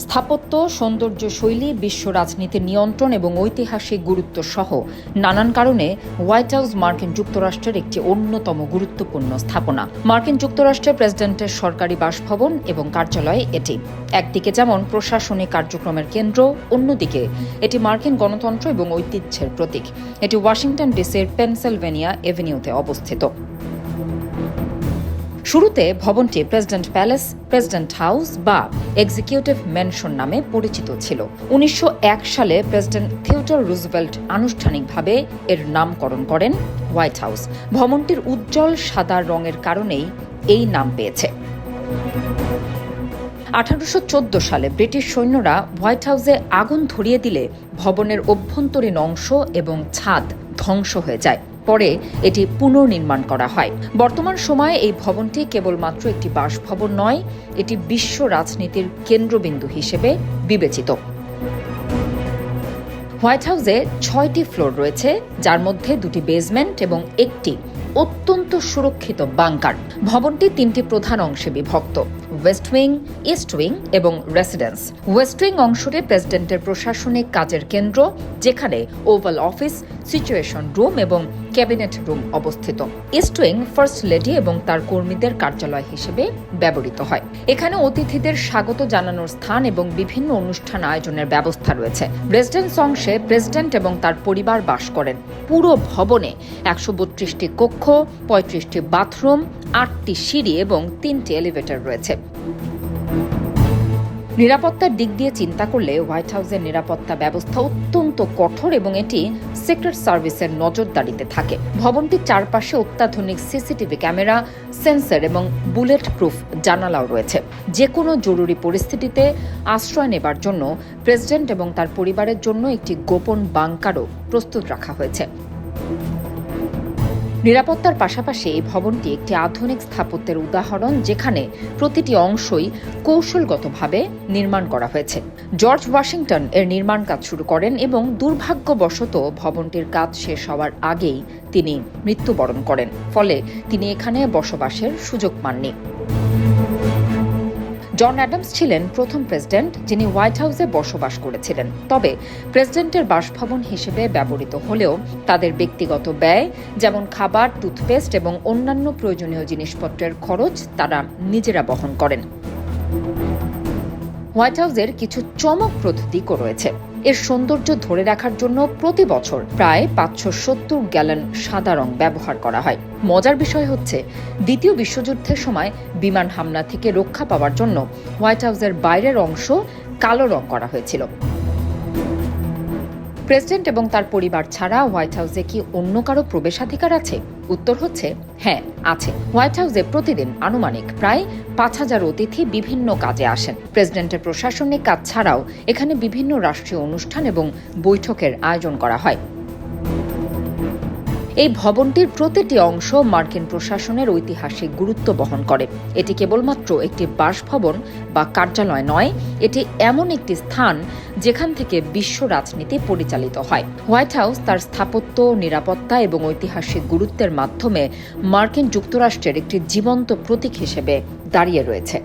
স্থাপত্য, সৌন্দর্য শৈলী, বিশ্ব রাজনীতির নিয়ন্ত্রণ এবং ঐতিহাসিক গুরুত্ব সহ নানান কারণে হোয়াইট হাউস মার্কিন যুক্তরাষ্ট্রের একটি অন্যতম গুরুত্বপূর্ণ স্থাপনা। মার্কিন যুক্তরাষ্ট্রের প্রেসিডেন্টের সরকারি বাসভবন এবং কার্যালয় এটি। একদিকে যেমন প্রশাসনিক কার্যক্রমের কেন্দ্র, অন্যদিকে এটি মার্কিন গণতন্ত্র এবং ঐতিহ্যের প্রতীক। এটি ওয়াশিংটন ডিসির পেনসিলভেনিয়া এভিনিউতে অবস্থিত। শুরুতে ভবনটি প্রেসিডেন্ট প্যালেস, প্রেসিডেন্ট হাউস বা এক্সিকিউটিভ ম্যানশন নামে পরিচিত ছিল। 1901 সালে প্রেসিডেন্ট থিওডর রুজভেল্ট আনুষ্ঠানিকভাবে এর নামকরণ করেন হোয়াইট হাউস। ভবনটির উজ্জ্বল সাদা রঙের কারণেই এই নাম পেয়েছে। 1814 সালে ব্রিটিশ সৈন্যরা হোয়াইট হাউসে আগুন ধরিয়ে দিলে ভবনের অভ্যন্তরীণ অংশ এবং ছাদ ধ্বংস হয়ে যায়। পরে এটি পুনর্নির্মাণ করা হয়। বর্তমান সময়ে এই ভবনটি কেবলমাত্র একটি বাসভবন নয়, এটি বিশ্ব রাজনীতির কেন্দ্রবিন্দু হিসেবে বিবেচিত। হোয়াইট হাউসে 6টি ফ্লোর রয়েছে, যার মধ্যে 2টি বেসমেন্ট এবং একটি অত্যন্ত সুরক্ষিত বাংকার। ভবনটি 3টি প্রধান অংশে বিভক্ত: ওয়েস্ট উইং, ইস্ট উইং এবং রেসিডেন্স। ওয়েস্ট উইং অংশটি প্রেসিডেন্টের প্রশাসনিক কাজের কেন্দ্র, যেখানে ওভাল অফিস, সিচুয়েশন রুম এবং ক্যাবিনেট রুম অবস্থিত। ইস্ট উইং ফার্স্ট লেডি এবং তার কর্মীদের কার্যালয় হিসেবে ব্যবহৃত হয়। এখানে অতিথিদের স্বাগত জানানোর স্থান এবং বিভিন্ন অনুষ্ঠান আয়োজনের ব্যবস্থা রয়েছে। রেসিডেন্স অংশে প্রেসিডেন্ট এবং তার পরিবার বাস করেন। পুরো ভবনে 132টি কক্ষ, 35টি বাথরুম, 8টি সিঁড়ি এবং 3টি এলিভেটর রয়েছে। নিরাপত্তার দিক দিয়ে চিন্তা করলে হোয়াইট হাউসের নিরাপত্তা ব্যবস্থা অত্যন্ত কঠোর এবং এটি সিক্রেট সার্ভিসের নজরদারিতে থাকে। ভবনটির চারপাশে অত্যাধুনিক সিসিটিভি ক্যামেরা, সেন্সর এবং বুলেট প্রুফ জানালাও রয়েছে। যে কোনো জরুরি পরিস্থিতিতে আশ্রয় নেবার জন্য প্রেসিডেন্ট এবং তার পরিবারের জন্য একটি গোপন বাংকারও প্রস্তুত রাখা হয়েছে। নিরাপত্তার পাশাপাশি এই ভবনটি একটি আধুনিক স্থাপত্যের উদাহরণ, যেখানে প্রতিটি অংশই কৌশলগতভাবে নির্মাণ করা হয়েছে। জর্জ ওয়াশিংটন এর নির্মাণ কাজ শুরু করেন এবং দুর্ভাগ্যবশত ভবনটির কাজ শেষ হওয়ার আগেই তিনি মৃত্যুবরণ করেন, ফলে তিনি এখানে বসবাসের সুযোগ পাননি। জন অ্যাডামস ছিলেন প্রথম প্রেসিডেন্ট যিনি হোয়াইট হাউসে বসবাস করেছিলেন। তবে প্রেসিডেন্টের বাসভবন হিসেবে ব্যবহৃত হলেও তাদের ব্যক্তিগত ব্যয়, যেমন খাবার, টুথপেস্ট এবং অন্যান্য প্রয়োজনীয় জিনিসপত্রের খরচ তারা নিজেরা বহন করেন। হোয়াইট হাউসের কিছু চমকপ্রদ দিকও রয়েছে। এর সৌন্দর্য ধরে রাখার জন্য প্রতি বছর প্রায় 570 গ্যালন সাদা রং ব্যবহার করা হয়। মজার বিষয় হচ্ছে, দ্বিতীয় বিশ্বযুদ্ধের সময় বিমান হামলা থেকে রক্ষা পাওয়ার জন্য হোয়াইট হাউসের বাইরের অংশ কালো রং করা হয়েছিল। প্রেসিডেন্ট এবং তার পরিবার ছাড়া হোয়াইট হাউসে কি অন্য কারো প্রবেশাধিকার আছে? উত্তর হচ্ছে হ্যাঁ, আছে। হোয়াইট হাউসে প্রতিদিন আনুমানিক প্রায় 5000 অতিথি বিভিন্ন কাজে আসেন। প্রেসিডেন্টের প্রশাসনিক কাজ ছাড়াও এখানে বিভিন্ন রাষ্ট্রীয় অনুষ্ঠান এবং বৈঠকের আয়োজন করা হয়। এই ভবনটির প্রতিটি অংশ মার্কিন প্রশাসনের ঐতিহাসিক গুরুত্ব বহন করে। এটি কেবলমাত্র একটি বাসভবন বা কার্যালয় নয়, এটি এমন একটি স্থান যেখান থেকে বিশ্ব রাজনীতি পরিচালিত হয়। হোয়াইট হাউস তার স্থাপত্য, নিরাপত্তা এবং ঐতিহাসিক গুরুত্বের মাধ্যমে মার্কিন যুক্তরাষ্ট্রের একটি জীবন্ত প্রতীক হিসেবে দাঁড়িয়ে রয়েছে।